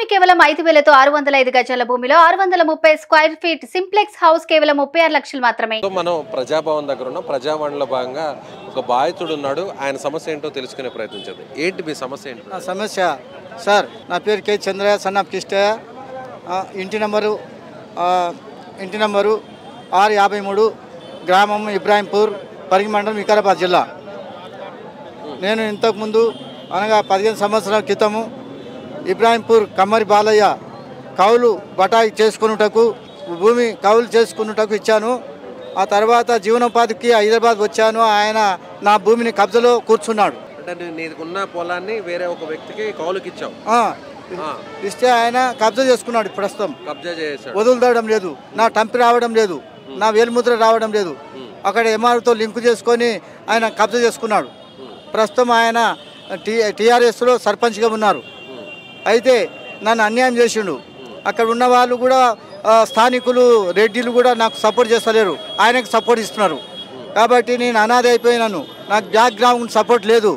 భూమి కేవలం 5,000తో 605 గజాల భూమిలో 630 స్క్వేర్ ఫీట్ సింప్లెక్స్ హౌస్ కేవలం 36 లక్షలు మాత్రమే. మనం ప్రజాభవన్ దగ్గర ఉన్న ప్రజావాణిలో భాగంగా ఒక బాధితుడు ఉన్నాడు. ఆయన సమస్య ఏంటో తెలుసుకునే ప్రయత్నించండి. ఏంటి మీ సమస్య ఏంటి? నా సమస్య సార్, నా పేరు కే చంద్రయ్య, సన్ ఆఫ్ కిష్టయ్య. ఇంటి నంబరు 653, గ్రామం ఇబ్రాహింపూర్, పరిగి మండలం, వికారాబాద్ జిల్లా. నేను ఇంతకుముందు అనగా 15 సంవత్సరాల క్రితము ఇబ్రాహింపూర్ కమ్మరి బాలయ్య కౌలు బటాయి చేసుకున్నటకు భూమి కౌలు చేసుకున్నటకు ఇచ్చాను. ఆ తర్వాత జీవనోపాధికి హైదరాబాద్ వచ్చాను. ఆయన నా భూమిని కబ్జాలో కూర్చున్నాడు. అంటే నీకున్న పొలాన్ని వేరే ఒక వ్యక్తికి కౌలుకి ఇచ్చావు. ఇస్తే ఆయన కబ్జా చేసుకున్నాడు. ప్రస్తుతం కబ్జా చేశాడు. వదులుదడం లేదు, నా టంపి రావడం లేదు, నా వేలుముద్ర రావడం లేదు. అక్కడ ఎంఆర్తో లింకు చేసుకొని ఆయన కబ్జా చేసుకున్నాడు. ప్రస్తుతం ఆయన టీఆర్ఎస్లో సర్పంచ్గా ఉన్నారు. అయితే నన్ను అన్యాయం చేసిండు. అక్కడ ఉన్న వాళ్ళు కూడా స్థానికులు రెడ్డిలు కూడా నాకు సపోర్ట్ చేస్తలేరు, ఆయనకు సపోర్ట్ ఇస్తున్నారు. కాబట్టి నేను అనాథ అయిపోయినాను, నాకు బ్యాక్గ్రౌండ్ సపోర్ట్ లేదు.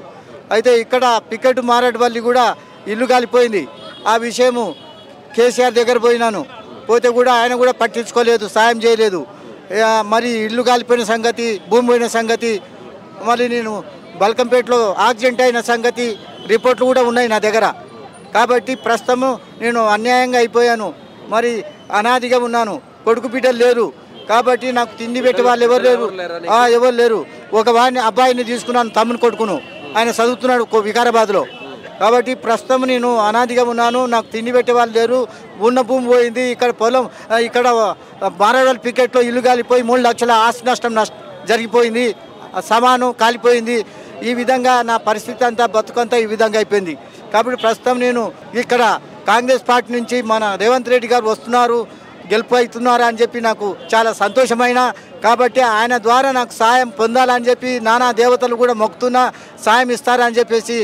అయితే ఇక్కడ పికెట్ మారేడుపల్లి కూడా ఇల్లు కాలిపోయింది. ఆ విషయము కేసీఆర్ దగ్గర పోయినాను, పోతే కూడా ఆయన కూడా పట్టించుకోలేదు, సాయం చేయలేదు. మరి ఇల్లు కాలిపోయిన సంగతి, భూమి పోయిన సంగతి, మరి నేను బల్కంపేటలో యాక్సిడెంట్ అయిన సంగతి రిపోర్ట్లు కూడా ఉన్నాయి నా దగ్గర. కాబట్టి ప్రస్తుతము నేను అన్యాయంగా అయిపోయాను. మరి అనాదిగా ఉన్నాను, కొడుకు బిడ్డలు లేరు. కాబట్టి నాకు తిండి పెట్టి వాళ్ళు ఎవరు లేరు. ఒక అబ్బాయిని తీసుకున్నాను, తమ్ముని కొడుకును, ఆయన చదువుతున్నాడు వికారాబాద్లో. కాబట్టి ప్రస్తుతం నేను అనాదిగా ఉన్నాను, నాకు తిండి పెట్టే వాళ్ళు లేరు. ఉన్న భూమి పోయింది. ఇక్కడ పొలం, ఇక్కడ మారేడుపల్లి పికెట్లో ఇల్లు కాలిపోయి 3 లక్షల ఆస్తి నష్టం జరిగిపోయింది. సమానం కాలిపోయింది. ఈ విధంగా నా పరిస్థితి అంతా, బతుకంతా ఈ విధంగా అయిపోయింది. కాబట్టి ప్రస్తుతం నేను ఇక్కడ కాంగ్రెస్ పార్టీ నుంచి మన రేవంత్ రెడ్డి గారు వస్తున్నారు, గెలుపు అవుతున్నారు అని చెప్పి నాకు చాలా సంతోషమైన. కాబట్టి ఆయన ద్వారా నాకు సాయం పొందాలని చెప్పి నానా దేవతలు కూడా మొక్కుతున్నా, సాయం ఇస్తారని చెప్పేసి,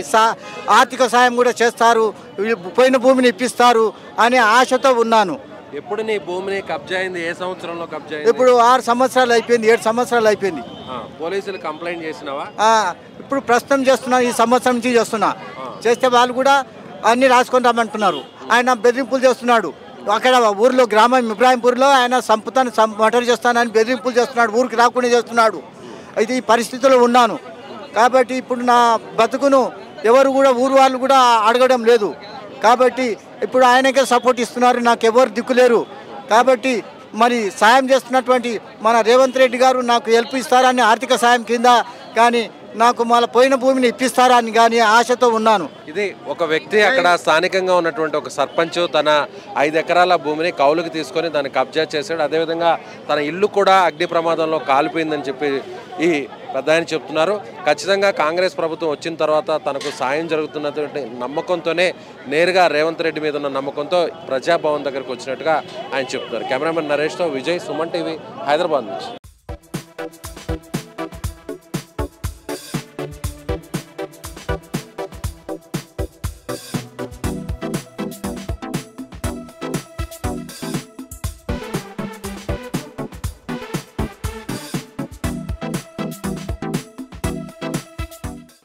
ఆర్థిక సాయం కూడా చేస్తారు, పోయిన భూమిని ఇప్పిస్తారు అనే ఆశతో ఉన్నాను. ఎప్పుడు నీ భూమిని కబ్జా అయింది? ఏ సంవత్సరంలో కబ్జా అయింది? ఇప్పుడు 6 సంవత్సరాలు అయిపోయింది, 7 సంవత్సరాలు అయిపోయింది. పోలీసులు కంప్లైంట్ చేసినావా? ఇప్పుడు ప్రస్తుతం చేస్తున్నా, ఈ సంవత్సరం నుంచి చేస్తే వాళ్ళు కూడా అన్ని రాసుకొని రమ్మంటున్నారు. ఆయన బెదిరింపులు చేస్తున్నాడు. అక్కడ ఊర్లో గ్రామం ఇబ్రాహింపూర్లో ఆయన మర్డర్ చేస్తానని బెదిరింపులు చేస్తున్నాడు, ఊరికి రాకుండా చేస్తున్నాడు. అయితే ఈ పరిస్థితిలో ఉన్నాను. కాబట్టి ఇప్పుడు నా బతుకును ఎవరు కూడా ఊరు వాళ్ళు కూడా అడగడం లేదు. కాబట్టి ఇప్పుడు ఆయనకే సపోర్ట్ ఇస్తున్నారు, నాకు ఎవరు దిక్కులేరు. కాబట్టి మరి సాయం చేస్తున్నటువంటి మన రేవంత్ రెడ్డి గారు నాకు హెల్ప్ ఇస్తారని, ఆర్థిక సాయం కింద కానీ నాకు మళ్ళీ పోయిన భూమిని ఇప్పిస్తారని కానీ ఆశతో ఉన్నాను. ఇది ఒక వ్యక్తి అక్కడ స్థానికంగా ఉన్నటువంటి ఒక సర్పంచ్ తన 5 ఎకరాల భూమిని కౌలుకి తీసుకొని దాన్ని కబ్జా చేశాడు. అదేవిధంగా తన ఇల్లు కూడా అగ్ని ప్రమాదంలో కాలిపోయిందని చెప్పి ఈ పెద్ద ఆయన చెప్తున్నారు. ఖచ్చితంగా కాంగ్రెస్ ప్రభుత్వం వచ్చిన తర్వాత తనకు సాయం జరుగుతున్నటువంటి నమ్మకంతోనే, నేరుగా రేవంత్ రెడ్డి మీద ఉన్న నమ్మకంతో ప్రజాభవన్ దగ్గరకు వచ్చినట్టుగా ఆయన చెప్తున్నారు. కెమెరామెన్ నరేష్తో విజయ్, సుమన్ టీవీ, హైదరాబాద్ నుంచి.